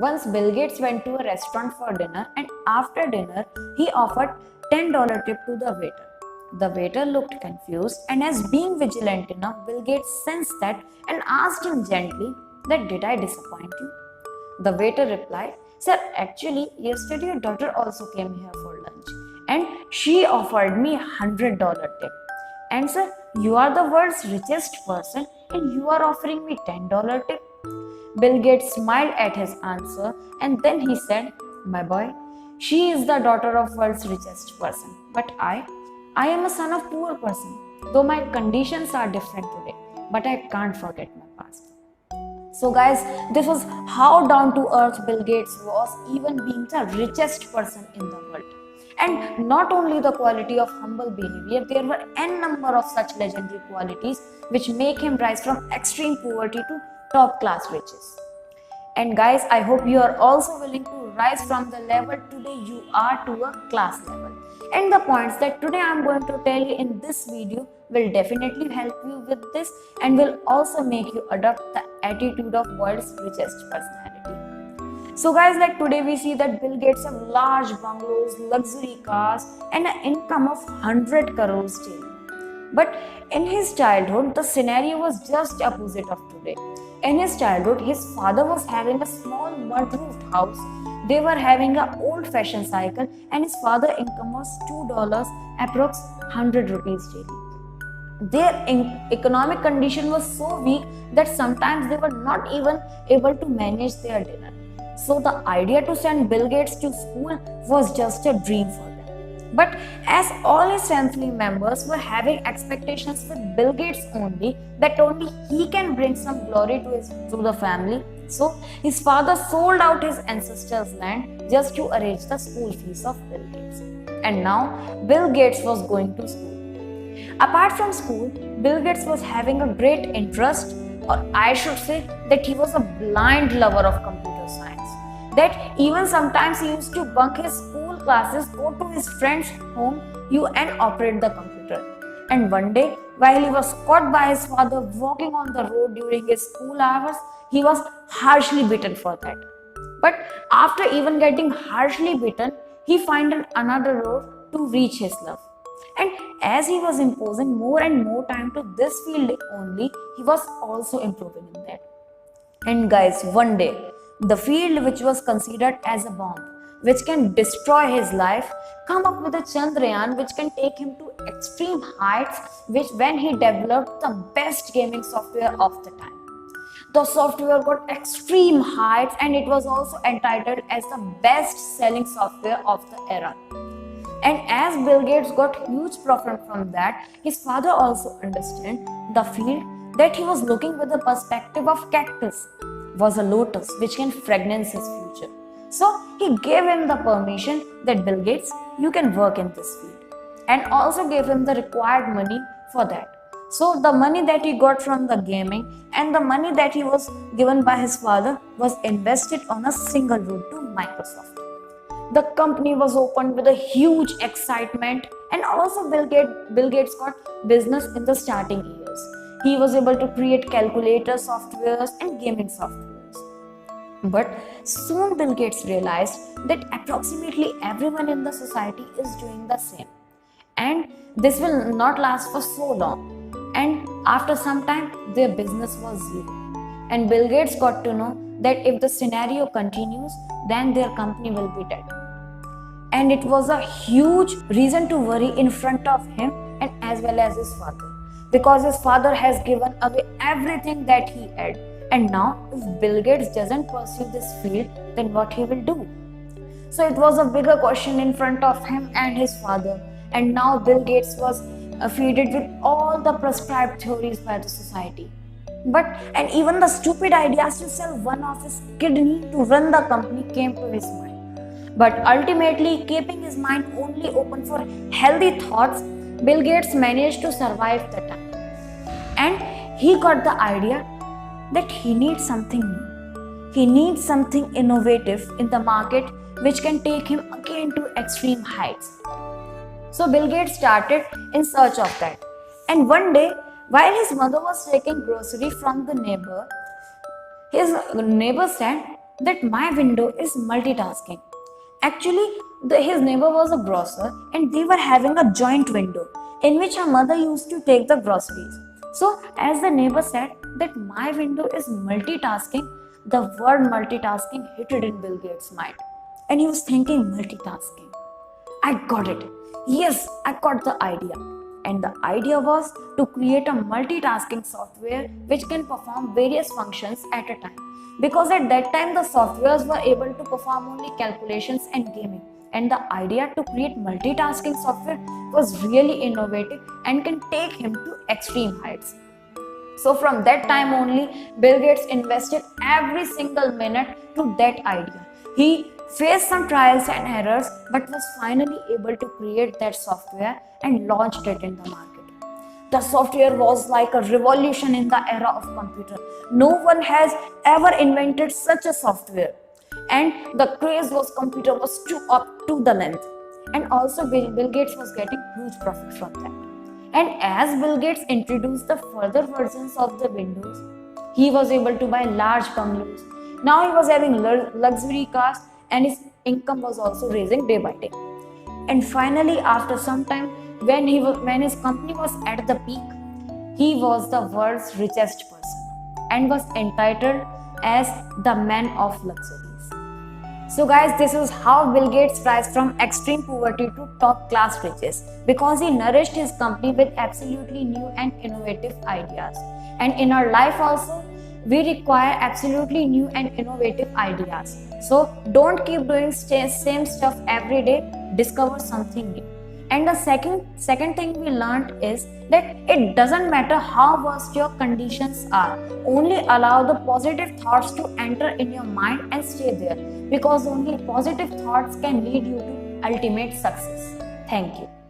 Once Bill Gates went to a restaurant for dinner, and after dinner, he offered $10 tip to the waiter. The waiter looked confused, and as being vigilant enough, Bill Gates sensed that and asked him gently that, "Did I disappoint you?" The waiter replied, "Sir, actually, yesterday your daughter also came here for lunch and she offered me $100 tip. And sir, you are the world's richest person and you are offering me $10 tip." Bill Gates smiled at his answer and then he said, "My boy, she is the daughter of world's richest person, but I am a son of poor person. Though my conditions are different today, but I can't forget my past." So guys, this was how down to earth Bill Gates was, even being the richest person in the world. And not only the quality of humble behavior, there were n number of such legendary qualities which make him rise from extreme poverty to top class riches. And guys, I hope you are also willing to rise from the level today you are to a class level. And the points that today I am going to tell you in this video will definitely help you with this and will also make you adopt the attitude of world's richest personality. So guys, like today we see that Bill Gates have large bungalows, luxury cars and an income of 100 crores daily. But in his childhood, the scenario was just opposite of today. In his childhood, his father was having a small mud-roofed house. They were having an old-fashioned cycle and his father's income was $2, approx 100 rupees daily. Their economic condition was so weak that sometimes they were not even able to manage their dinner. So the idea to send Bill Gates to school was just a dream for them. But as all his family members were having expectations with Bill Gates only, that only he can bring some glory to the family, so his father sold out his ancestors' land just to arrange the school fees of Bill Gates. And now Bill Gates was going to school. Apart from school, Bill Gates was having a great interest, or I should say that he was a blind lover of computer science. That even sometimes he used to bunk his school classes, go to his friend's home, and operate the computer. And one day, while he was caught by his father walking on the road during his school hours, he was harshly beaten for that. But after even getting harshly beaten, he found another road to reach his love. And as he was imposing more and more time to this field only, he was also improving in that. And guys, one day, the field which was considered as a bomb, which can destroy his life, come up with a Chandrayaan which can take him to extreme heights, which when he developed the best gaming software of the time. The software got extreme heights and it was also entitled as the best selling software of the era. And as Bill Gates got huge profit from that, his father also understood the field that he was looking with the perspective of cactus was a lotus which can fragrance his future. So he gave him the permission that Bill Gates, you can work in this field, and also gave him the required money for that. So the money that he got from the gaming and the money that he was given by his father was invested on a single route to Microsoft. The company was opened with a huge excitement, and also Bill Gates got business in the starting years. He was able to create calculator softwares and gaming softwares. But soon Bill Gates realized that approximately everyone in the society is doing the same. And this will not last for so long. And after some time, their business was zero. And Bill Gates got to know that if the scenario continues, then their company will be dead. And it was a huge reason to worry in front of him and as well as his father, because his father has given away everything that he had. And now if Bill Gates doesn't pursue this field, then what he will do? So it was a bigger question in front of him and his father. And now Bill Gates was feeded with all the prescribed theories by the society. And even the stupid ideas to sell one of his kidney to run the company came to his mind. But ultimately, keeping his mind only open for healthy thoughts, Bill Gates managed to survive the time. And he got the idea that he needs something new. He needs something innovative in the market which can take him again to extreme heights. So Bill Gates started in search of that. And one day, while his mother was taking grocery from the neighbor, his neighbor said, that my window is multitasking. Actually, his neighbor was a grocer and they were having a joint window in which her mother used to take the groceries. So, as the neighbor said that my window is multitasking, the word multitasking hit it in Bill Gates' mind. And he was thinking, multitasking. I got it. Yes, I got the idea. And the idea was to create a multitasking software which can perform various functions at a time. Because at that time the softwares were able to perform only calculations and gaming. And the idea to create multitasking software was really innovative and can take him to extreme heights. So from that time only, Bill Gates invested every single minute to that idea. He faced some trials and errors but was finally able to create that software and launched it in the market. The software was like a revolution in the era of computer. No one has ever invented such a software. And the craze was computer was too up to the length. And also Bill Gates was getting huge profit from that. And as Bill Gates introduced the further versions of the Windows, he was able to buy large bungalows. Now he was having luxury cars and his income was also raising day by day. And finally, after some time, when his company was at the peak, he was the world's richest person and was entitled as the man of luxuries. So guys, this is how Bill Gates rise from extreme poverty to top class riches, because he nourished his company with absolutely new and innovative ideas. And in our life also, we require absolutely new and innovative ideas. So don't keep doing same stuff every day, discover something new. And the second thing we learned is that it doesn't matter how worst your conditions are. Only allow the positive thoughts to enter in your mind and stay there, because only positive thoughts can lead you to ultimate success. Thank you.